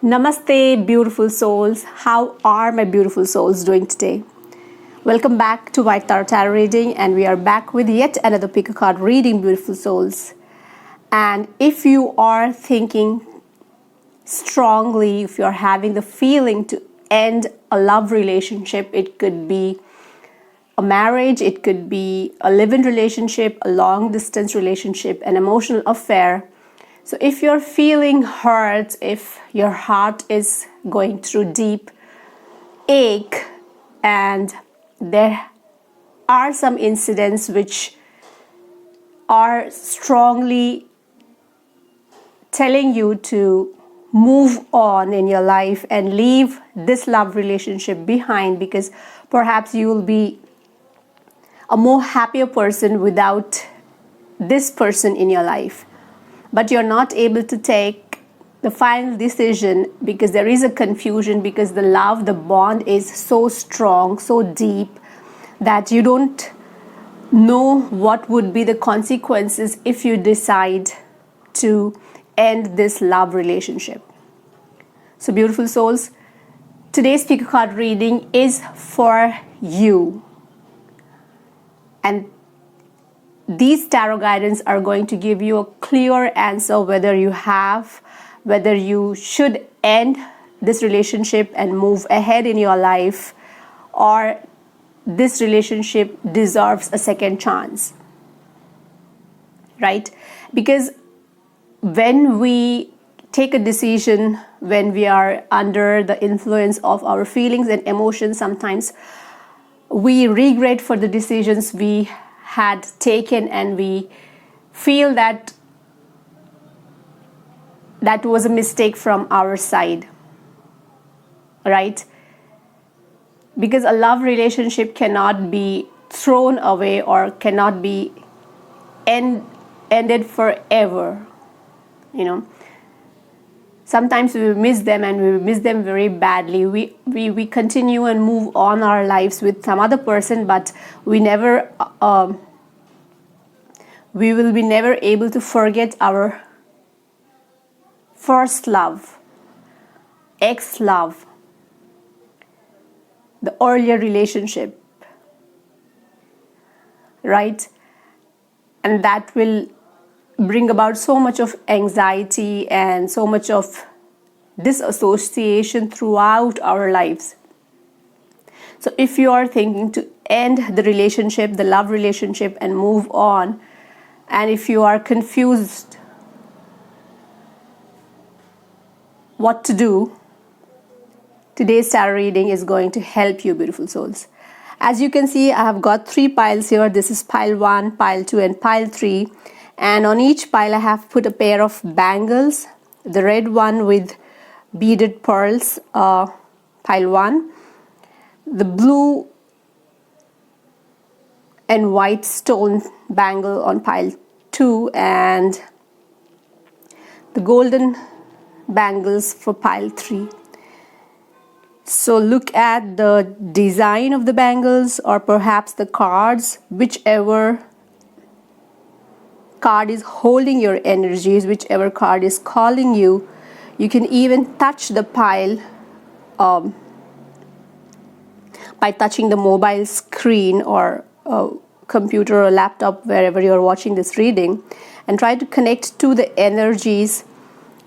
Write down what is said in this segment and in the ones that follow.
Namaste, beautiful souls. How are my beautiful souls doing today? Welcome back to White Tarot Reading, and we are back with yet another pick a card reading, beautiful souls. And if you are thinking strongly, if you're having the feeling to end a love relationship, it could be a marriage, it could be a live-in relationship, a long-distance relationship, an emotional affair. So if you're feeling hurt, if your heart is going through deep ache, and there are some incidents which are strongly telling you to move on in your life and leave this love relationship behind, because perhaps you will be a more happier person without this person in your life. But you're not able to take the final decision because there is a confusion, because the love, the bond is so strong, so deep, that you don't know what would be the consequences if you decide to end this love relationship. So beautiful souls, today's pick a card reading is for you. And these tarot guidance are going to give you a clear answer whether you should end this relationship and move ahead in your life, or this relationship deserves a second chance. Right? Because when we take a decision, when we are under the influence of our feelings and emotions, sometimes we regret for the decisions we had taken, and we feel that was a mistake from our side, right? Because a love relationship cannot be thrown away or cannot be ended forever. Sometimes we miss them, and we miss them very badly. We continue and move on our lives with some other person, but we will be never able to forget our first love, ex-love, the earlier relationship, right? And that will bring about so much of anxiety and so much of disassociation throughout our lives. So if you are thinking to end the relationship, the love relationship, and move on, and if you are confused what to do, today's tarot reading is going to help you, beautiful souls. As you can see, I have got 3 piles here. This is pile 1, pile 2, and pile 3. And on each pile, I have put a pair of bangles. The red one with beaded pearls, pile 1. The blue and white stone bangle on pile 2, and the golden bangles for pile 3. So look at the design of the bangles, or perhaps the cards, whichever card is holding your energies, whichever card is calling you. You can even touch the pile by touching the mobile screen or computer or laptop, wherever you're watching this reading, and try to connect to the energies.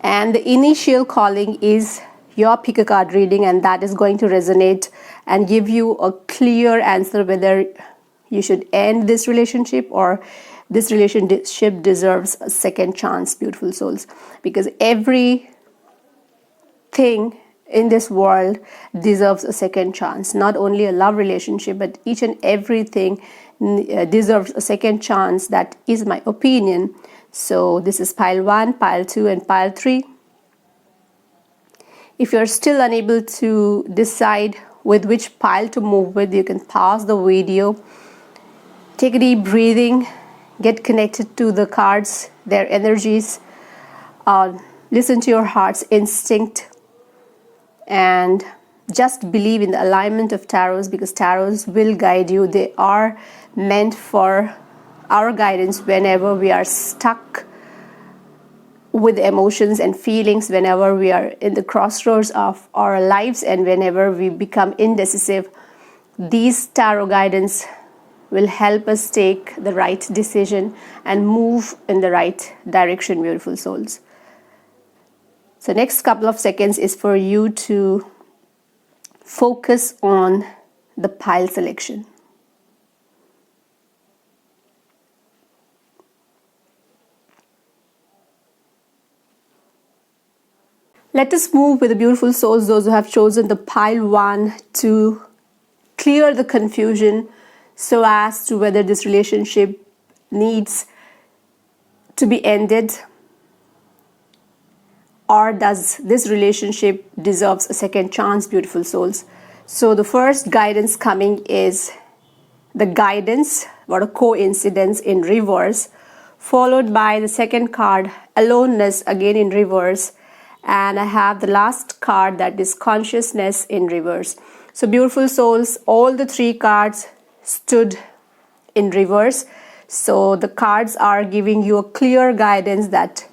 And the initial calling is your pick a card reading, and that is going to resonate and give you a clear answer whether you should end this relationship or this relationship deserves a second chance, beautiful souls. Because everything in this world deserves a second chance. Not only a love relationship, but each and everything deserves a second chance. That is my opinion. So this is pile 1, pile 2, and pile 3. If you're still unable to decide with which pile to move with, you can pause the video, take a deep breathing, get connected to the cards, their energies, listen to your heart's instinct, and just believe in the alignment of tarots, because tarots will guide you. They are meant for our guidance whenever we are stuck with emotions and feelings whenever we are in the crossroads of our lives and whenever we become indecisive. These tarot guidance will help us take the right decision and move in the right direction, beautiful souls. So next couple of seconds is for you to focus on the pile selection. Let us move with the beautiful souls, those who have chosen the pile 1, to clear the confusion so as to whether this relationship needs to be ended, or does this relationship deserves a second chance, beautiful souls. So the first guidance coming is the guidance, what a coincidence, in reverse, followed by the second card, aloneness, again in reverse, and I have the last card, that is consciousness, in reverse. So beautiful souls, all the 3 cards stood in reverse. So the cards are giving you a clear guidance that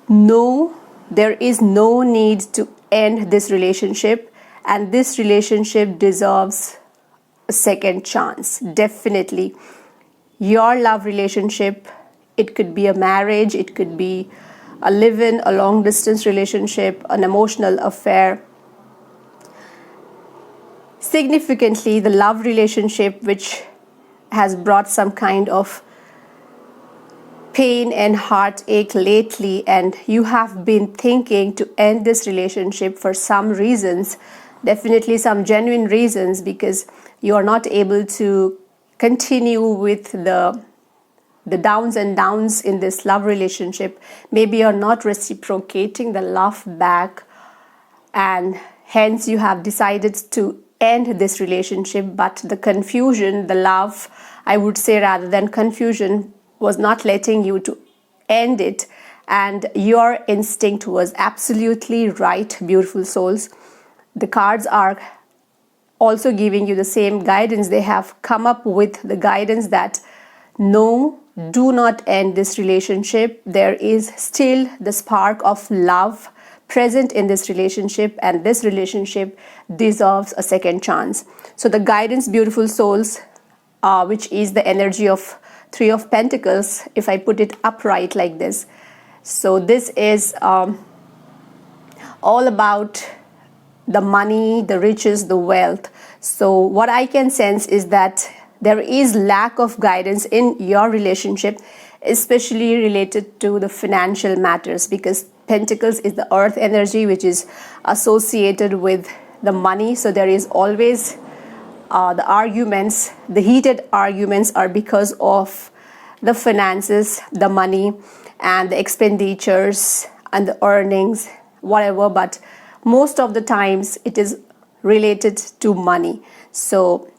no, there is no need to end this relationship, and this relationship deserves a second chance. Definitely. Your love relationship, it could be a marriage, it could be a live-in, a long-distance relationship, an emotional affair. Significantly, the love relationship which has brought some kind of pain and heartache lately, and you have been thinking to end this relationship for some reasons, definitely some genuine reasons, because you are not able to continue with the downs and downs in this love relationship. Maybe you're not reciprocating the love back, and hence you have decided to end this relationship. But the confusion, the love, I would say, rather than confusion, was not letting you to end it, and your instinct was absolutely right, beautiful souls. The cards are also giving you the same guidance. They have come up with the guidance that no, do not end this relationship. There is still the spark of love present in this relationship, and this relationship deserves a second chance. So the guidance, beautiful souls, which is the energy of 3 of Pentacles, if I put it upright like this. So this is all about the money, the riches, the wealth. So what I can sense is that there is lack of guidance in your relationship, especially related to the financial matters, because Pentacles is the earth energy which is associated with the money. So there is always the arguments, the heated arguments are because of the finances, the money, and the expenditures and the earnings, whatever. But most of the times it is related to money. So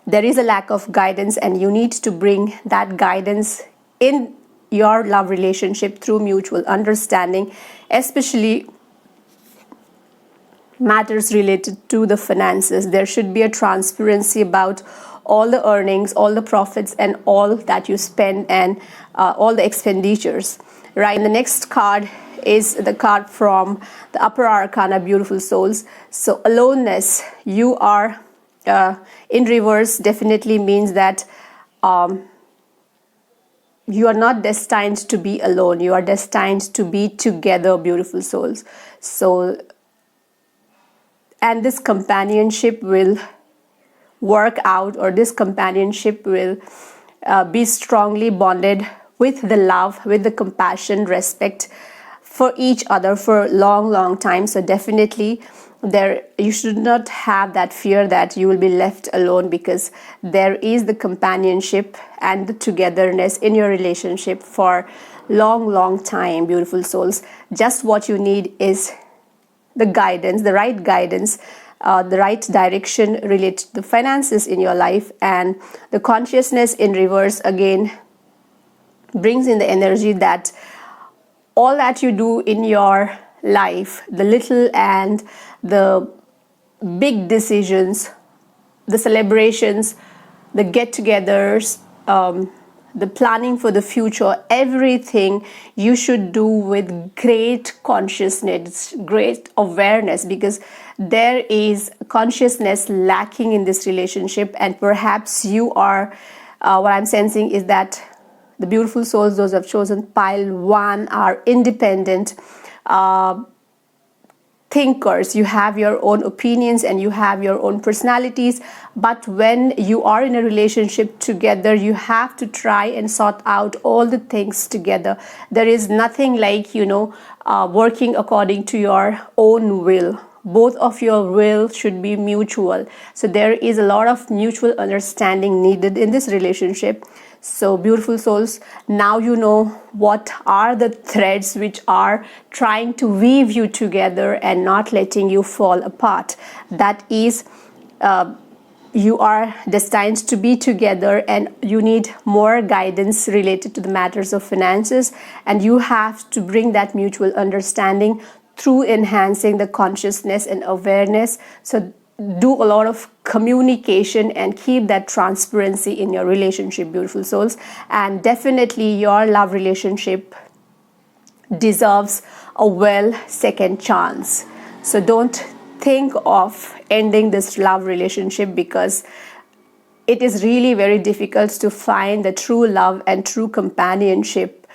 there is a lack of guidance, and you need to bring that guidance in your love relationship through mutual understanding, especially matters related to the finances. There should be a transparency about all the earnings, all the profits, and all that you spend, and all the expenditures, right? And the next card is the card from the upper arcana, beautiful souls. So aloneness, you are in reverse, definitely means that you are not destined to be alone. You are destined to be together, beautiful souls. So, and this companionship will work out, or this companionship will be strongly bonded with the love, with the compassion, respect for each other for a long time. So definitely there, you should not have that fear that you will be left alone, because there is the companionship and the togetherness in your relationship for long time, beautiful souls. Just what you need is the guidance, the right guidance, the right direction related to the finances in your life. And the consciousness in reverse again brings in the energy that all that you do in your life, the little and the big decisions, the celebrations, the get-togethers, the planning for the future, everything you should do with great consciousness, great awareness, because there is consciousness lacking in this relationship. And perhaps you are, what I'm sensing is that the beautiful souls, those who have chosen pile 1, are independent thinkers. You have your own opinions and you have your own personalities, but when you are in a relationship together, you have to try and sort out all the things together. There is nothing like, working according to your own will. Both of your will should be mutual. So there is a lot of mutual understanding needed in this relationship. So beautiful souls, now you know what are the threads which are trying to weave you together and not letting you fall apart. That is, you are destined to be together and you need more guidance related to the matters of finances, and you have to bring that mutual understanding through enhancing the consciousness and awareness. So do a lot of communication and keep that transparency in your relationship, beautiful souls. And definitely your love relationship deserves a well second chance. So don't think of ending this love relationship, because it is really very difficult to find the true love and true companionship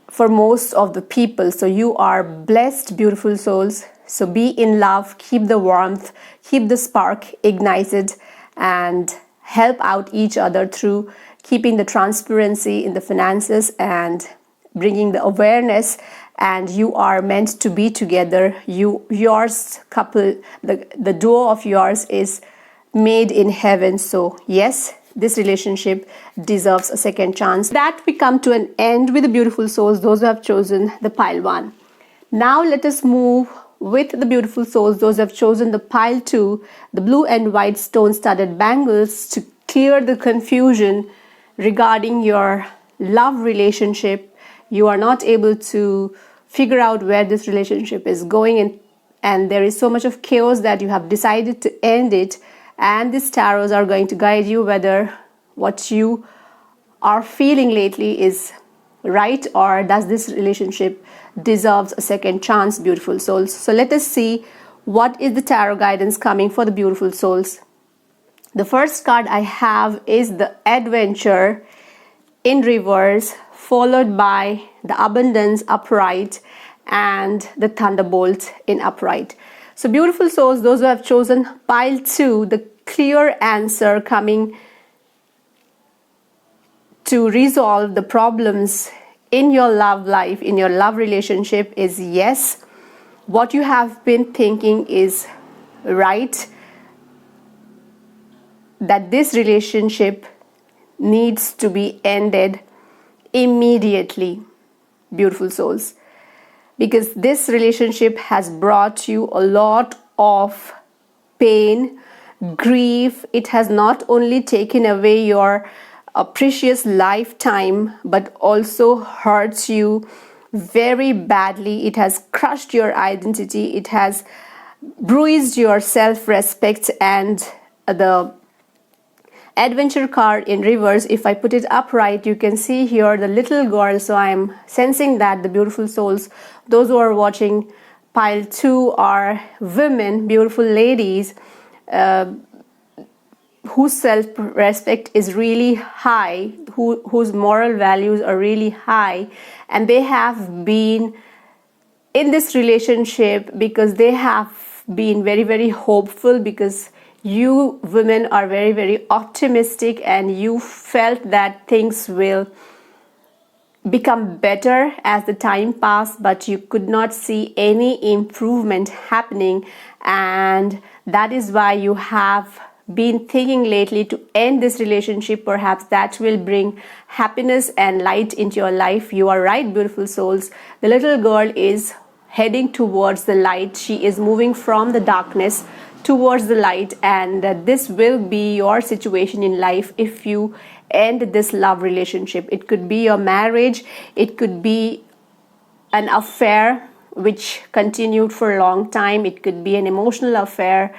for most of the people. So you are blessed, beautiful souls. So be in love, keep the warmth, keep the spark ignited, and help out each other through keeping the transparency in the finances and bringing the awareness. And you are meant to be together. Yours couple, the duo of yours is made in heaven. So yes, this relationship deserves a second chance. That we come to an end with the beautiful souls, those who have chosen the pile 1. Now let us move with the beautiful souls, those who have chosen the pile 2, the blue and white stone-studded bangles, to clear the confusion regarding your love relationship. You are not able to figure out where this relationship is going, and there is so much of chaos that you have decided to end it. And these tarots are going to guide you whether what you are feeling lately is right, or does this relationship deserves a second chance, beautiful souls. So let us see what is the tarot guidance coming for the beautiful souls. The first card I have is the Adventure in reverse, followed by the Abundance upright and the Thunderbolt in upright. So beautiful souls, those who have chosen pile 2, the clear answer coming to resolve the problems in your love life, in your love relationship, is yes. What you have been thinking is right, that this relationship needs to be ended immediately, beautiful souls, because this relationship has brought you a lot of pain, grief. It has not only taken away your precious lifetime, but also hurts you very badly. It has crushed your identity. It has bruised your self-respect. And the Adventure card in reverse, if I put it upright, you can see here the little girl. So I'm sensing that the beautiful souls, those who are watching pile 2, are women, beautiful ladies, whose self-respect is really high, whose moral values are really high, and they have been in this relationship because they have been very, very hopeful, because you women are very, very optimistic and you felt that things will become better as the time passed, but you could not see any improvement happening. And that is why you have been thinking lately to end this relationship. Perhaps that will bring happiness and light into your life. You are right, beautiful souls. The little girl is heading towards the light. She is moving from the darkness towards the light, and this will be your situation in life if you end this love relationship. It could be your marriage, it could be an affair which continued for a long time, it could be an emotional affair.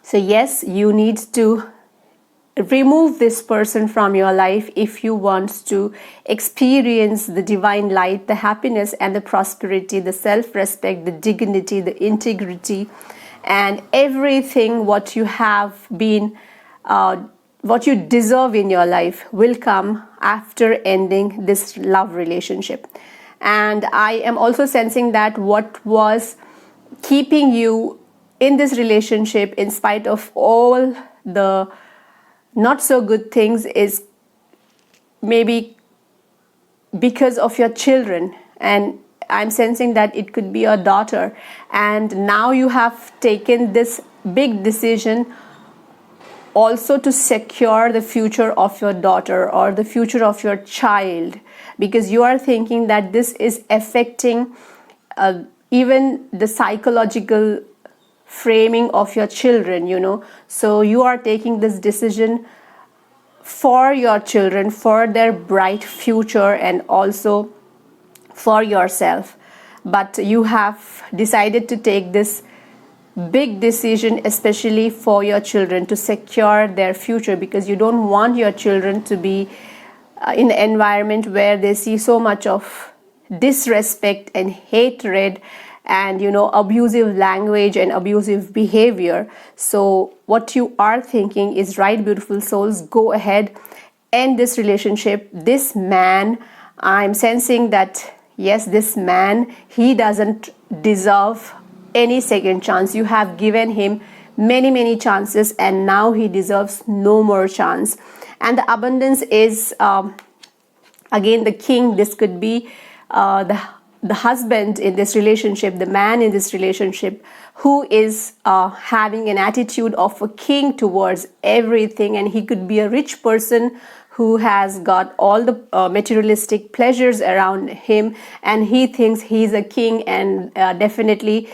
So yes, you need to remove this person from your life if you want to experience the divine light, the happiness and the prosperity, the self-respect, the dignity, the integrity, and everything what you have been what you deserve in your life will come after ending this love relationship. And I am also sensing that what was keeping you in this relationship in spite of all the not so good things is maybe because of your children. And I'm sensing that it could be your daughter, and now you have taken this big decision also to secure the future of your daughter or the future of your child, because you are thinking that this is affecting even the psychological framing of your children. So you are taking this decision for your children, for their bright future, and also for yourself. But you have decided to take this big decision especially for your children, to secure their future, because you don't want your children to be in an environment where they see so much of disrespect and hatred and abusive language and abusive behavior. So what you are thinking is right, beautiful souls, go ahead, end this relationship. This man, I'm sensing that yes, this man, he doesn't deserve any second chance. You have given him many chances, and now he deserves no more chance. And the abundance is again the king. This could be the husband in this relationship, the man in this relationship, who is having an attitude of a king towards everything. And he could be a rich person who has got all the materialistic pleasures around him, and he thinks he's a king, and definitely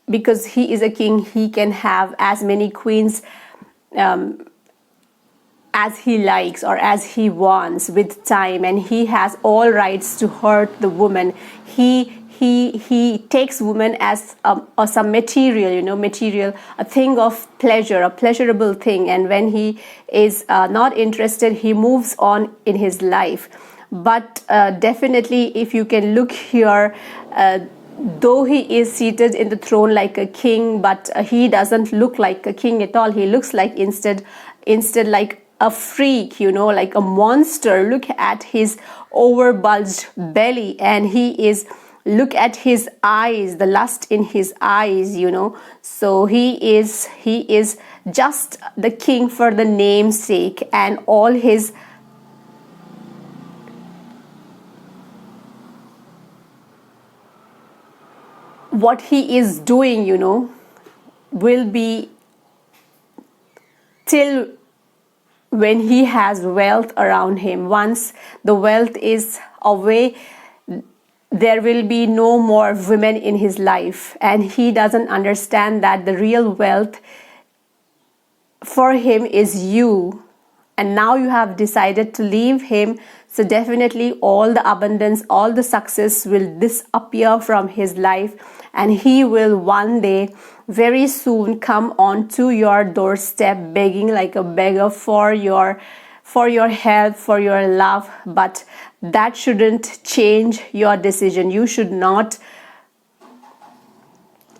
because he is a king, he can have as many queens as he likes or as he wants with time, and he has all rights to hurt the woman. He takes woman as some material, a thing of pleasure, a pleasurable thing, and when he is not interested, he moves on in his life. But definitely, if you can look here, though he is seated in the throne like a king, but he doesn't look like a king at all. He looks like instead like a freak, like a monster. Look at his overbulged belly, and look at his eyes, the lust in his eyes. So he is just the king for the name's sake, and all his what he is doing, will be till when he has wealth around him. Once the wealth is away, there will be no more women in his life, and he doesn't understand that the real wealth for him is you. And now you have decided to leave him, so definitely all the abundance, all the success will disappear from his life, and he will one day very soon come onto your doorstep begging like a beggar for your help, for your love. But that shouldn't change your decision. You should not,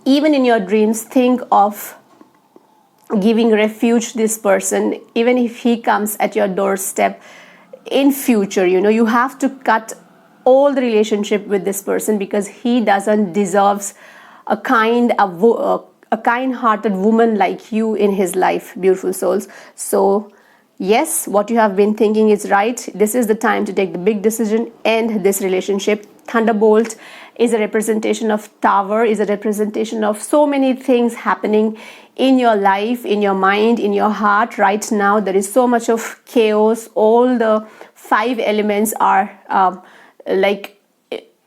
even in your dreams, think of giving refuge to this person. Even if he comes at your doorstep in future, you have to cut all the relationship with this person, because he doesn't deserves a kind-hearted woman like you in his life, beautiful souls. So yes, what you have been thinking is right. This is the time to take the big decision, end this relationship. Thunderbolt is a representation of Tower, is a representation of so many things happening in your life, in your mind, in your heart right now. There is so much of chaos. All the 5 elements are like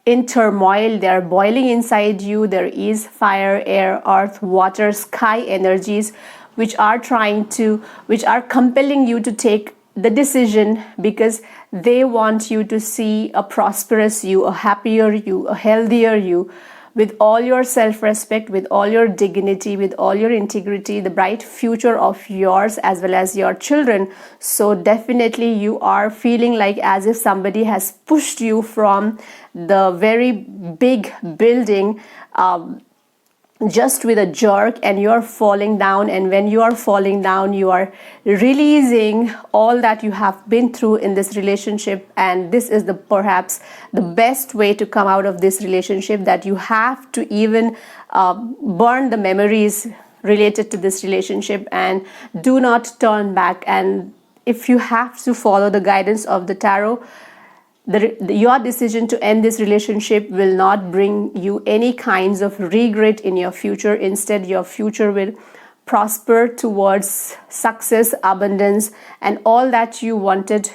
in turmoil. They are boiling inside you. There is fire, air, earth, water, sky energies which are compelling you to take the decision, because they want you to see a prosperous you, a happier you, a healthier you. with all your self-respect, with all your dignity, with all your integrity, the bright future of yours as well as your children. So definitely you are feeling like as if somebody has pushed you from the very big building just with a jerk, and you're falling down. And when you are falling down, you are releasing all that you have been through in this relationship, and this is the perhaps the best way to come out of this relationship, that you have to even burn the memories related to this relationship and do not turn back. And if you have to follow the guidance of the tarot, your decision to end this relationship will not bring you any kinds of regret in your future. Instead, your future will prosper towards success, abundance, and all that you wanted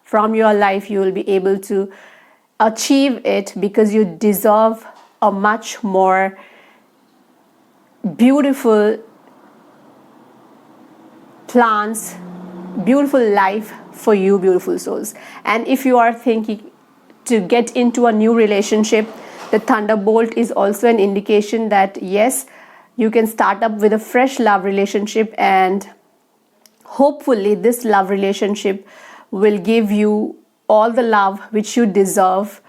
from your life. You will be able to achieve it because you deserve a much more beautiful plans, beautiful life for you, beautiful souls. And if you are thinking to get into a new relationship, the thunderbolt is also an indication that yes, you can start up with a fresh love relationship, and hopefully this love relationship will give you all the love which you deserve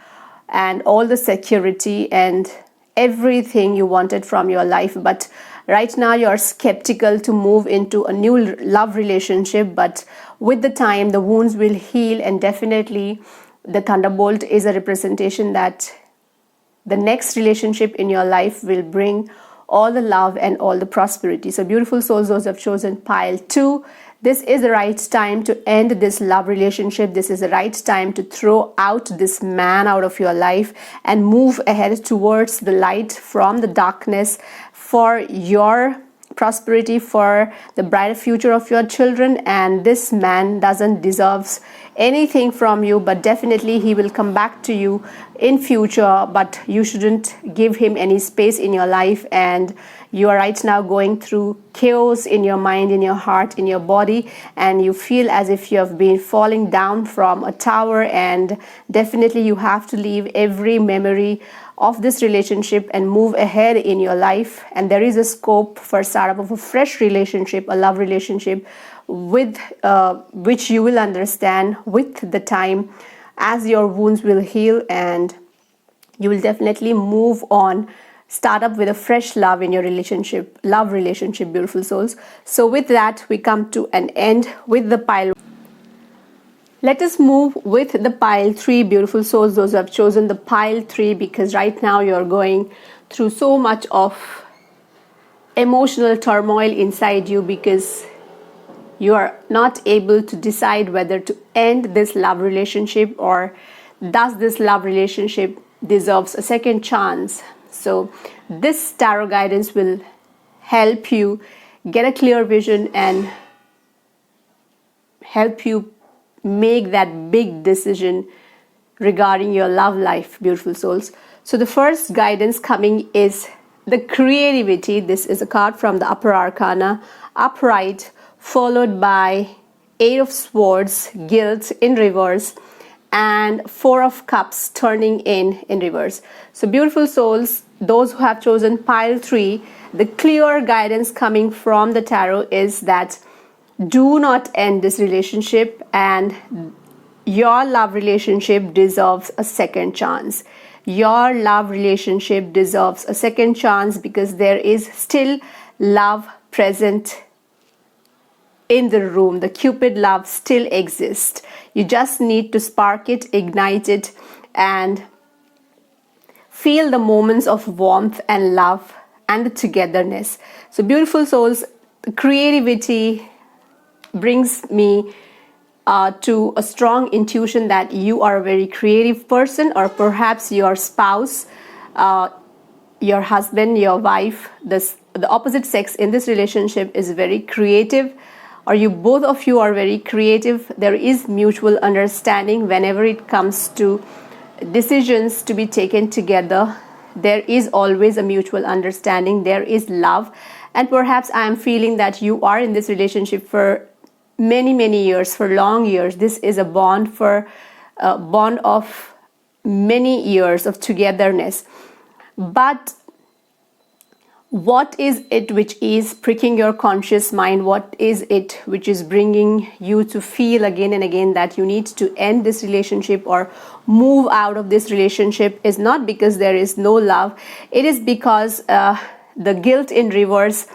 and all the security and everything you wanted from your life. But right now you're skeptical to move into a new love relationship, but with the time the wounds will heal, and definitely the thunderbolt is a representation that the next relationship in your life will bring all the love and all the prosperity. So beautiful souls, those who have chosen pile 2, this is the right time to end this love relationship. This is the right time to throw out this man out of your life and move ahead towards the light from the darkness for your prosperity, for the brighter future of your children. And this man doesn't deserve anything from you, but definitely he will come back to you in future, but you shouldn't give him any space in your life. And you are right now going through chaos in your mind, in your heart, in your body, and you feel as if you have been falling down from a tower. And definitely you have to leave every memory of this relationship and move ahead in your life. And there is a scope for startup of a fresh relationship, a love relationship, with which you will understand with the time as your wounds will heal, and you will definitely move on, start up with a fresh love in your relationship, love relationship, beautiful souls. So with that, we come to an end with the pile. Let us move with the pile 3, beautiful souls, those who have chosen the pile 3, because right now you're going through so much of emotional turmoil inside you, because you are not able to decide whether to end this love relationship, or does this love relationship deserves a second chance. So this tarot guidance will help you get a clear vision and help you make that big decision regarding your love life, beautiful souls. So the first guidance coming is the creativity. This is a card from the upper arcana, upright, followed by 8 of swords, guilt in reverse, and 4 of cups turning in reverse. So beautiful souls, those who have chosen pile 3, the clear guidance coming from the tarot is that do not end this relationship, and your love relationship deserves a second chance. Your love relationship deserves a second chance because there is still love present in the room. The Cupid love still exists. You just need to spark it, ignite it, and feel the moments of warmth and love and the togetherness. So beautiful souls, creativity brings me to a strong intuition that you are a very creative person, or perhaps your spouse, your husband, your wife, the opposite sex in this relationship is very creative, or you both of you are very creative. There is mutual understanding whenever it comes to decisions to be taken together. There is always a mutual understanding. There is love, and perhaps I am feeling that you are in this relationship for many years, for long years. This is a bond of many years of togetherness. But what is it which is pricking your conscious mind? What is it which is bringing you to feel again and again that you need to end this relationship or move out of this relationship? Is not because there is no love. It is because the guilt in reverse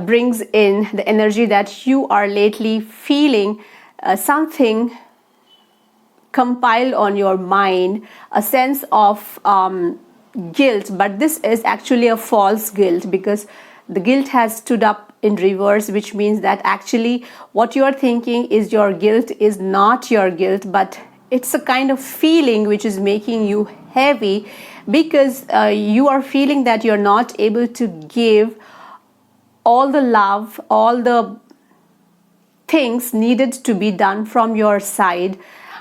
brings in the energy that you are lately feeling something compiled on your mind, a sense of guilt. But this is actually a false guilt, because the guilt has stood up in reverse, which means that actually what you are thinking is your guilt is not your guilt, but it's a kind of feeling which is making you heavy, because you are feeling that you're not able to give all the love, all the things needed to be done from your side,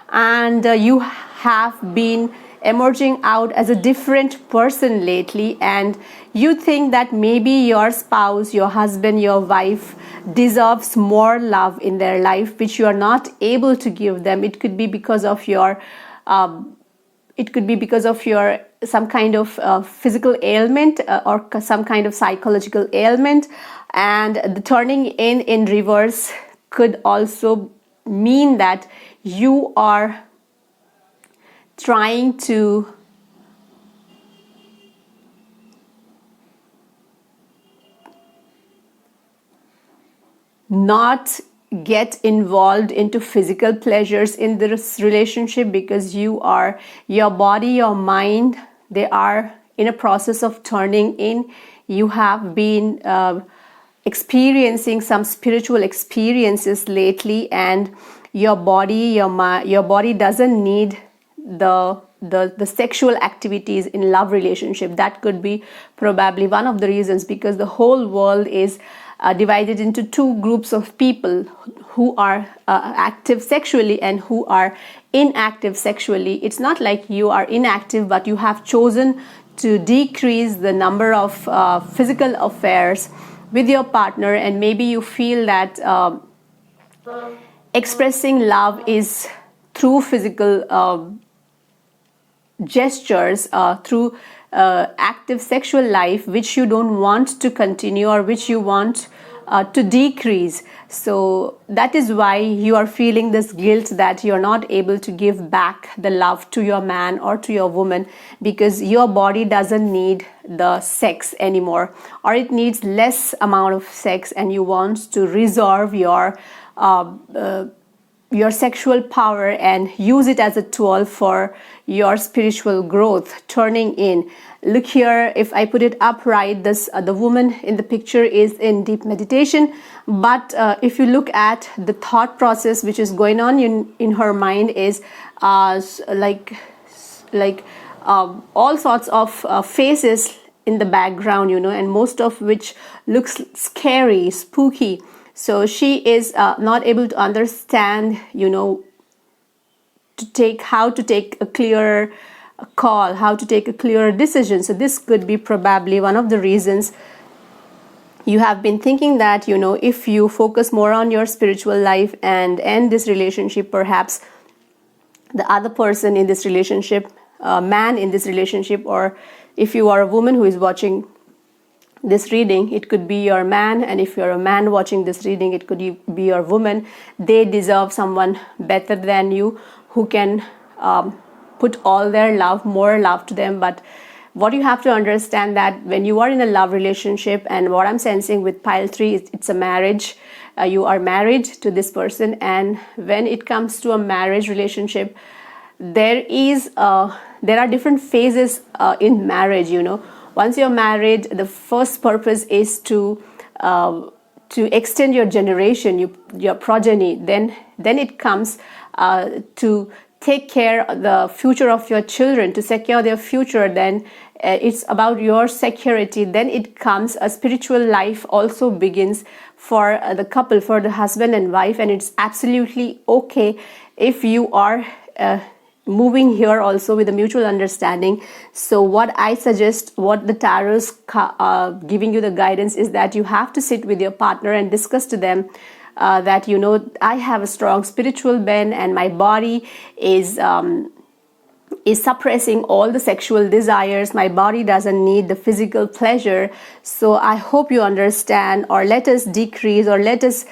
and you have been emerging out as a different person lately, and you think that maybe your spouse, your husband, your wife deserves more love in their life, which you are not able to give them. It could be because of your some kind of physical ailment or some kind of psychological ailment. And the turning in reverse could also mean that you are trying to not get involved into physical pleasures in this relationship, because your body, your mind, they are in a process of turning in. You have been experiencing some spiritual experiences lately, and your body doesn't need the sexual activities in love relationship. That could be probably one of the reasons, because the whole world is divided into two groups of people who are active sexually and who are inactive sexually. It's not like you are inactive, but you have chosen to decrease the number of physical affairs with your partner, and maybe you feel that expressing love is through physical gestures, through active sexual life, which you don't want to continue or which you want to decrease. So that is why you are feeling this guilt that you're not able to give back the love to your man or to your woman, because your body doesn't need the sex anymore, or it needs less amount of sex, and you want to reserve your sexual power and use it as a tool for your spiritual growth, turning in. Look here, if I put it upright, this the woman in the picture is in deep meditation, but if you look at the thought process which is going on in her mind is like all sorts of faces in the background, and most of which looks scary, spooky. So she is not able to understand, how to take a clear call, how to take a clear decision. So this could be probably one of the reasons you have been thinking that, if you focus more on your spiritual life and end this relationship, perhaps the other person in this relationship, man in this relationship, or if you are a woman who is watching this reading, it could be your man, and if you're a man watching this reading, it could be your woman. They deserve someone better than you, who can put all their love, more love to them. But what you have to understand that when you are in a love relationship, and what I'm sensing with pile 3 is it's a marriage. You are married to this person, and when it comes to a marriage relationship, there are different phases in marriage. Once you're married, the first purpose is to extend your generation, your progeny. Then it comes to take care of the future of your children, to secure their future. Then it's about your security. Then it comes a spiritual life also begins for the couple, for the husband and wife, and it's absolutely okay if you are moving here also with a mutual understanding. So what I suggest, what the tarot is giving you the guidance, is that you have to sit with your partner and discuss to them that I have a strong spiritual bend, and my body is is suppressing all the sexual desires. My body doesn't need the physical pleasure. So I hope you understand, or let us decrease, or let us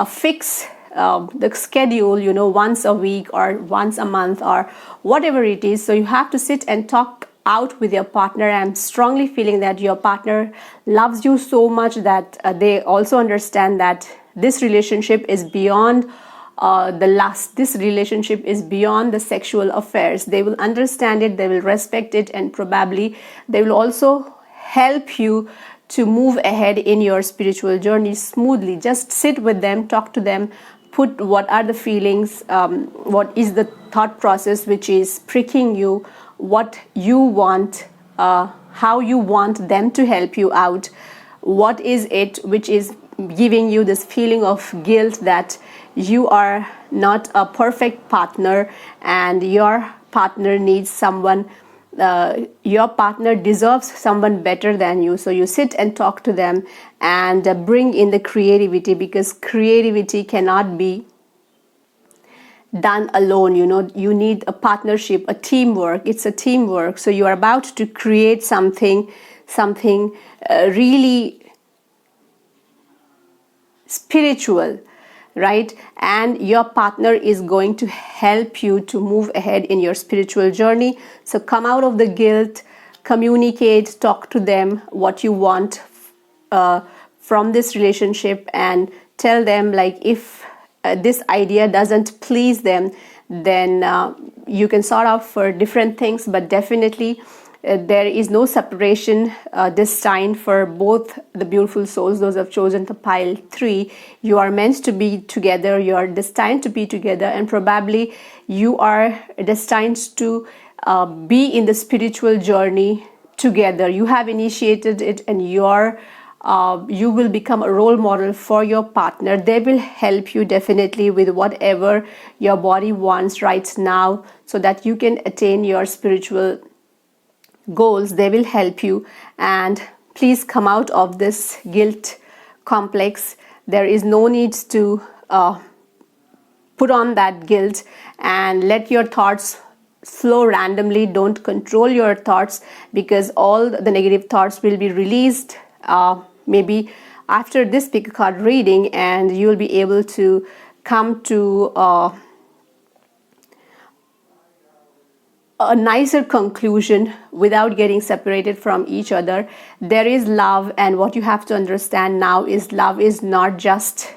fix the schedule, once a week or once a month or whatever it is. So you have to sit and talk out with your partner. I'm strongly feeling that your partner loves you so much that they also understand that this relationship is beyond the lust. This relationship is beyond the sexual affairs. They will understand it, they will respect it, and probably they will also help you to move ahead in your spiritual journey smoothly. Just sit with them, talk to them, put what are the feelings, what is the thought process which is pricking you, what you want, how you want them to help you out, what is it which is giving you this feeling of guilt that you are not a perfect partner and your partner needs someone, your partner deserves someone better than you. So you sit and talk to them and bring in the creativity, because creativity cannot be done alone. You need a partnership, a teamwork. It's a teamwork. So you are about to create something really spiritual, right? And your partner is going to help you to move ahead in your spiritual journey. So come out of the guilt, communicate, talk to them what you want from this relationship, and tell them, like, if this idea doesn't please them, then you can sort out for different things, but definitely there is no separation destined for both the beautiful souls, those who have chosen the pile 3. You are meant to be together, you are destined to be together, and probably you are destined to be in the spiritual journey together. You have initiated it, and you will become a role model for your partner. They will help you definitely with whatever your body wants right now, so that you can attain your spiritual goals. They will help you, and please come out of this guilt complex. There is no need to put on that guilt and let your thoughts flow randomly. Don't control your thoughts, because all the negative thoughts will be released maybe after this pick a card reading, and you'll be able to come to a nicer conclusion without getting separated from each other. There is love, and what you have to understand now is love is not just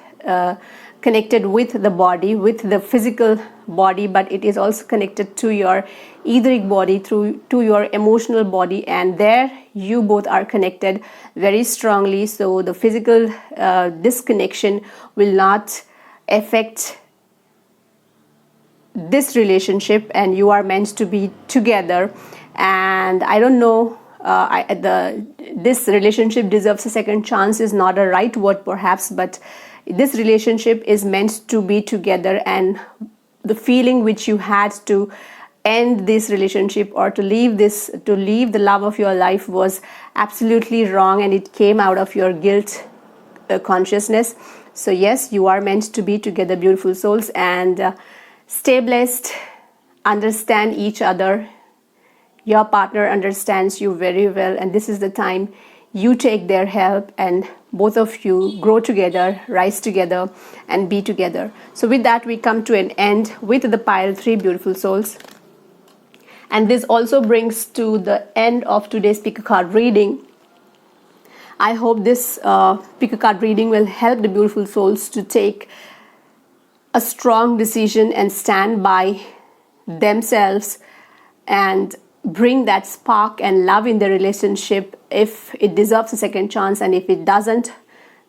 connected with the body, with the physical body, but it is also connected to your etheric body, to your emotional body, and there you both are connected very strongly. So the physical disconnection will not affect this relationship, and you are meant to be together. And I don't know, this relationship deserves a second chance is not a right word perhaps, but this relationship is meant to be together, and the feeling which you had to end this relationship or to leave the love of your life was absolutely wrong, and it came out of your guilt consciousness. So yes, you are meant to be together, beautiful souls, and stay blessed, understand each other. Your partner understands you very well, and this is the time you take their help, and both of you grow together, rise together, and be together. So with that, we come to an end with the pile 3, beautiful souls. And this also brings to the end of today's pick a card reading. I hope this pick a card reading will help the beautiful souls to take a strong decision and stand by themselves and bring that spark and love in the relationship if it deserves a second chance, and if it doesn't,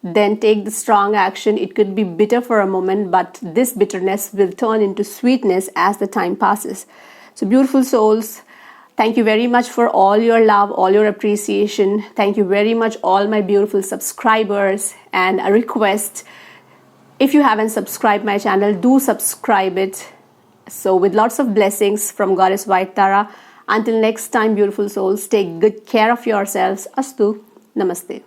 then take the strong action. It could be bitter for a moment, but this bitterness will turn into sweetness as the time passes. So beautiful souls, thank you very much for all your love, all your appreciation. Thank you very much, all my beautiful subscribers. And a request, if you haven't subscribed my channel, do subscribe it. So with lots of blessings from Goddess White Tara. Until next time, beautiful souls, take good care of yourselves. Astu. Namaste.